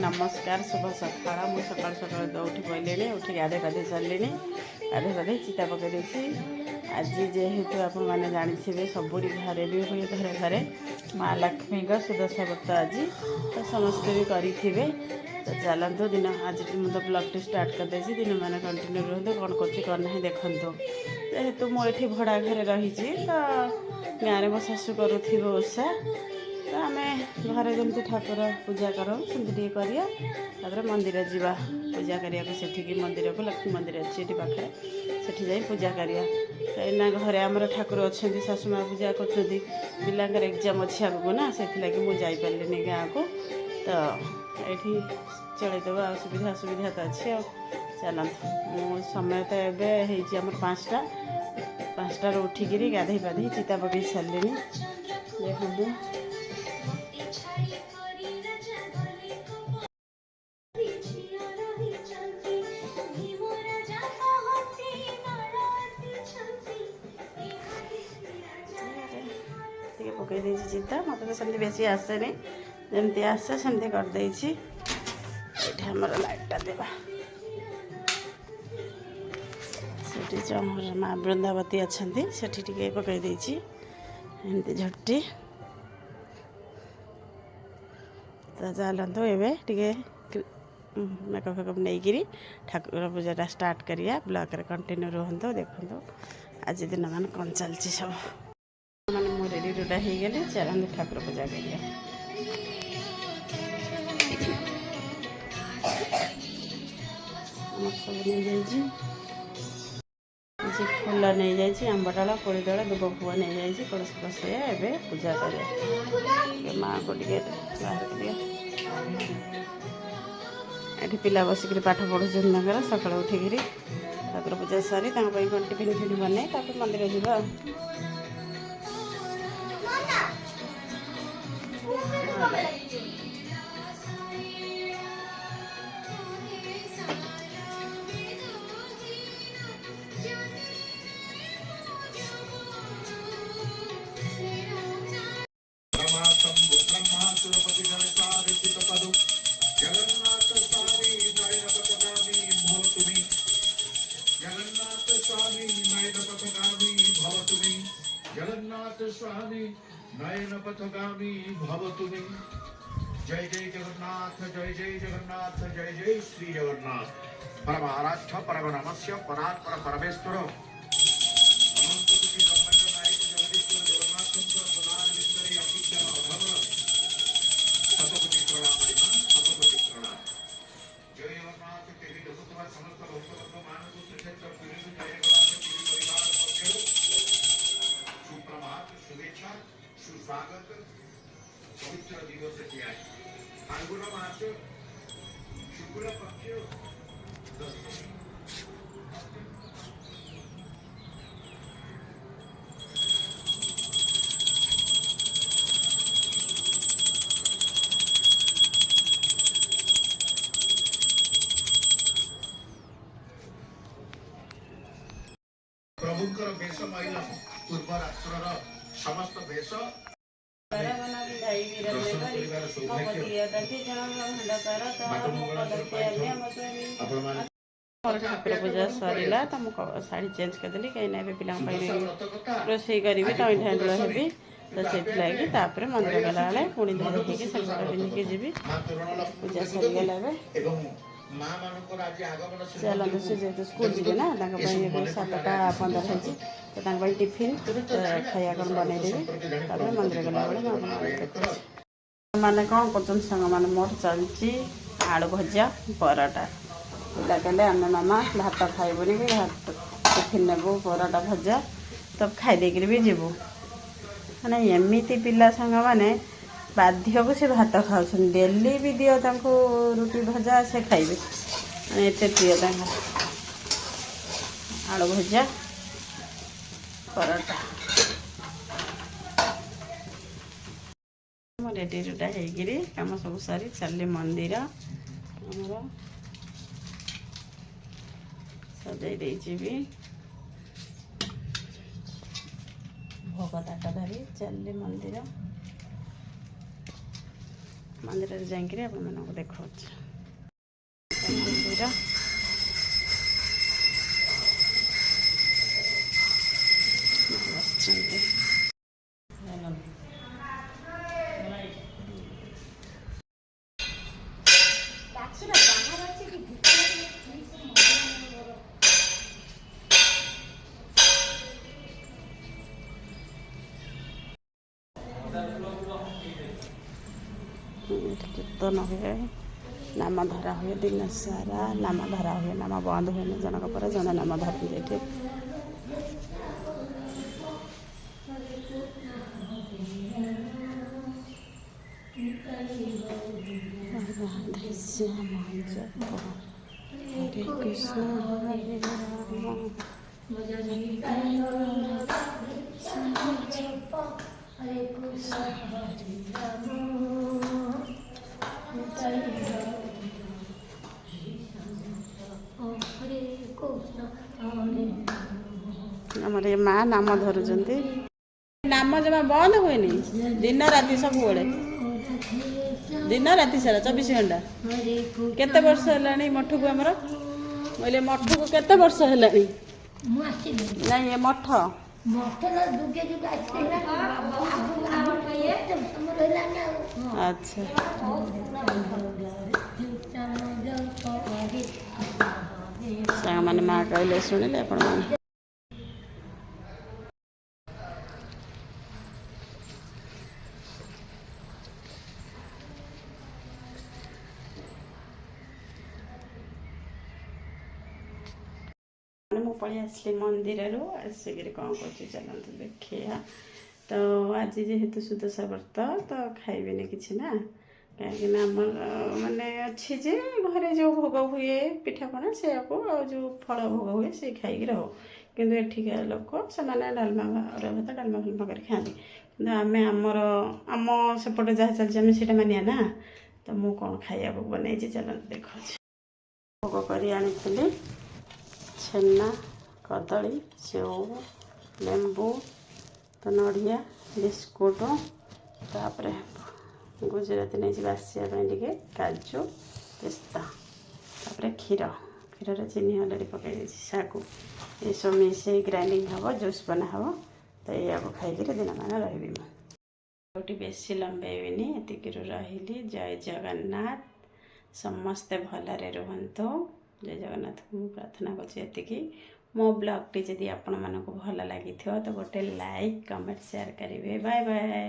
नमस्कार शुभ सकाळ मु सकाल सकाल उठी पड़े उठी गाधे गाधे सारे गाधे गाधे चिता पकई देती आज जेहेतु आप जाथे सबुरी घरे भी हुए घरे घरे माँ लक्ष्मी सुदशा व्रत आज तो समस्ते भी करेंगे तो चलतु दिन आज मुझे ब्लॉग स्टार्ट करदे दिन मैंने कंटिन्यू रुहतु कौन करना देखु जेहेतु मुझे भड़ा घरे रही तो गाँव में मो शाशु करुव ओषा तो आम घरे जमी ठाकुर पूजा करूँ सेमती कर मंदिर जावा पूजा करने से मंदिर को लक्ष्मी मंदिर अच्छी पाखे सेठी जाई पूजा करिया कहीं घरे आमर ठाकुर अच्छा शाशु माँ पूजा कर पिलांकर एग्जाम अच्छी आगू ना से मुझे पारे गाँव को तो ये चलदेव सुविधा असुविधा तो अच्छी चलत मो समय तो एवं पाँचटा उठिक गाधे पाधे चिता पकई सारे देखो पकई चिता मत तो सेमती बेस आसेनी जमती आसे सेमती करदे आमर लाइटा देवा से माँ बृंदावती अच्छा से पकई एमती झटी तो चलतु एवं मेकअप फेकअप नहीं ठाकुर पूजा स्टार्ट करिया ब्लॉग रे कंटिन्यू रुहतु देखु आज दिन मान कौन चलती सब मैंने मो रेडी रुड़ा हो गले चलते ठाकुर पूजा करिया सब नहीं फूल नहीं जाइए आंबडाल कोड़ी दल दुब फुआ नहीं जाइए कलश बसैया एवं पूजा कर माँ को बाहर ये पिला बसिक पाठ पढ़ुन सकाल उठिक ठाकुर पूजा सारी कौन टिफिन फिन बन मंदिर जावा स्वामी नयन पथगामी भव तुम्हें जय जय जगन्नाथ जय जय जगन्नाथ जय जय श्री जगन्नाथ परम आराध्य परम नमस्य परात्पर परमेश्वर अनंत कोटि ब्रह्मांड नायक जगदीश्वर जगन्नाथ प्रधान विंदरे अकिंचन अभव शतकोटि प्रणाम शतकोटि प्रणाम जय जगन्नाथ के जगतवा समस्त भक्तवर्ग मानव श्रीक्षेत्र पुरी जय जगन्नाथ पुरी परिवार पक्षे सुप्रभात शुभेच्छा सुस्वागत पवित्र दिवस है फाल्गुन मास शुक्ल पक्ष दशमी प्रभुंकर बेश महिला पूर्व राष्ट्र समस्त बेश ठाकुर पूजा सरला तो मुझे शाढ़ी चेंज करदेली कहीं पिला रोसे करी तो ढांडुल हेबी तो से मंदिर गला बेले पुणी धोई सलवार पिंधिकी जी पूजा सरीगला चलते से जेहतु स्कूल जी ना 7:15 हो टिफिन खाया कौन बनईदेवी मंदिर गला बेले मैंने कौन कर सांग मैंने मोर चलती आलू भजा पराटा पिला कहले आम मामा भात खाइबुनि कि भात टिफिन नेबू पराटा भजा तब खाईदेक भी जीवु मैंने एमती पिला सांग मैंने बाध्य को से भात खाऊ डेली भी दियो रुटी भजा से खाइबे मैंने एत प्रिय आलू भजा पराटा रेडी रुटा होगी कम सब सारी चली मंदिर आमर सजाई भी भोग ताट धरी चलली मंदिर ମନ୍ଦିରରେ ଯାଇକିରି ଆପଣମାନଙ୍କୁ ଦେଖାଉଛି ମନ୍ଦିର। ବସିଛନ୍ତି କୀର୍ତ୍ତନ ହୁଏ, ନାମ ଧରା ହୁଏ, ଦିନ ସାରା ନାମ ଧରା ହୁଏ, ନାମ ବନ୍ଦ ହୁଏନି, ଜଣକ ପରେ ଜଣେ ନାମ ଧରନ୍ତି ଏଠି। ରାଧେ ଶ୍ୟାମ ଜପ ହରେ କୃଷ୍ଣ ହରେ ରାମ ଆମର ଏ ମା ନାମ ଧରୁଛନ୍ତି। ନାମ ଜମା ବନ୍ଦ ହୁଏନି, ଦିନ ରାତି ସବୁବେଳେ, ଦିନ ରାତି ସାରା 24 ଘଣ୍ଟା। କେତେ ବର୍ଷ ହେଲାଣି ମଠକୁ ଆମର? କହିଲେ ମଠକୁ କେତେ ବର୍ଷ ହେଲାଣି? ନାଇଁ ଏ ମଠ ଆଚ୍ଛା। ସାଙ୍ଗମାନେ ମା କହିଲେ ଶୁଣିଲେ ଆପଣମାନେ? ମୁଁ ପଳେଇ ଆସିଲି ମନ୍ଦିରରୁ, ଆସିକିରି କ'ଣ କରୁଛି ଚାଲନ୍ତୁ ଦେଖିବା। ତ ଆଜି ଯେହେତୁ ସୁଦଶା ବ୍ରତ ତ ଖାଇବିନି କିଛି ନା, କାହିଁକିନା ଆମର ମାନେ ଅଛି ଯେ ଘରେ ଯେଉଁ ଭୋଗ ହୁଏ ପିଠାପଣା ସେଇଆକୁ ଆଉ ଯେଉଁ ଫଳ ଭୋଗ ହୁଏ ସେ ଖାଇକି ରହୁ। କିନ୍ତୁ ଏଠିକା ଲୋକ ସେମାନେ ଡାଲମା ଅରୁଆ ଭାତ ଡାଲମା ଫାଲମା କରି ଖାଆନ୍ତି। କିନ୍ତୁ ଆମେ ଆମ ସେପଟେ ଯାହା ଚାଲିଛି ଆମେ ସେଇଟା ମାନିବା ନା। ତ ମୁଁ କ'ଣ ଖାଇବାକୁ ବନେଇଛି ଚାଲନ୍ତୁ ଦେଖାଉଛି। ଭୋଗ କରି ଆଣିଥିଲି ଛେନା, କଦଳୀ, ସେଉ, ଲେମ୍ବୁ, ତ ନଡ଼ିଆ, ବିସ୍କୁଟ, ତାପରେ ଗୁଜୁରାତି ନେଇଛି ବାସିବା ପାଇଁ ଟିକେ, କାଜୁ, ପିସ୍ତା, ତାପରେ କ୍ଷୀରରେ ଚିନି ଅଲରେଡ଼ି ପକାଇ ଦେଇଛି, ଶାଗୁ, ଏସବୁ ମିଶାଇ ଗ୍ରାଇଣ୍ଡିଙ୍ଗ ହେବ, ଜୁସ୍ ବନା ହେବ। ତ ଏଇଆକୁ ଖାଇକିରି ଦିନମାନ ରହିବି। ମୁଁ ଯେଉଁଠି ବେଶୀ ଲମ୍ବେଇବିନି, ଏତିକିରୁ ରହିଲି। ଜୟ ଜଗନ୍ନାଥ, ସମସ୍ତେ ଭଲରେ ରୁହନ୍ତୁ। ଜୟ ଜଗନ୍ନାଥକୁ ମୁଁ ପ୍ରାର୍ଥନା କରୁଛି ଏତିକି। ମୋ ବ୍ଲଗ୍ଟି ଯଦି ଆପଣମାନଙ୍କୁ ଭଲ ଲାଗିଥିବ ତ ଗୋଟେ ଲାଇକ୍, କମେଣ୍ଟ, ସେୟାର କରିବେ। Bye bye.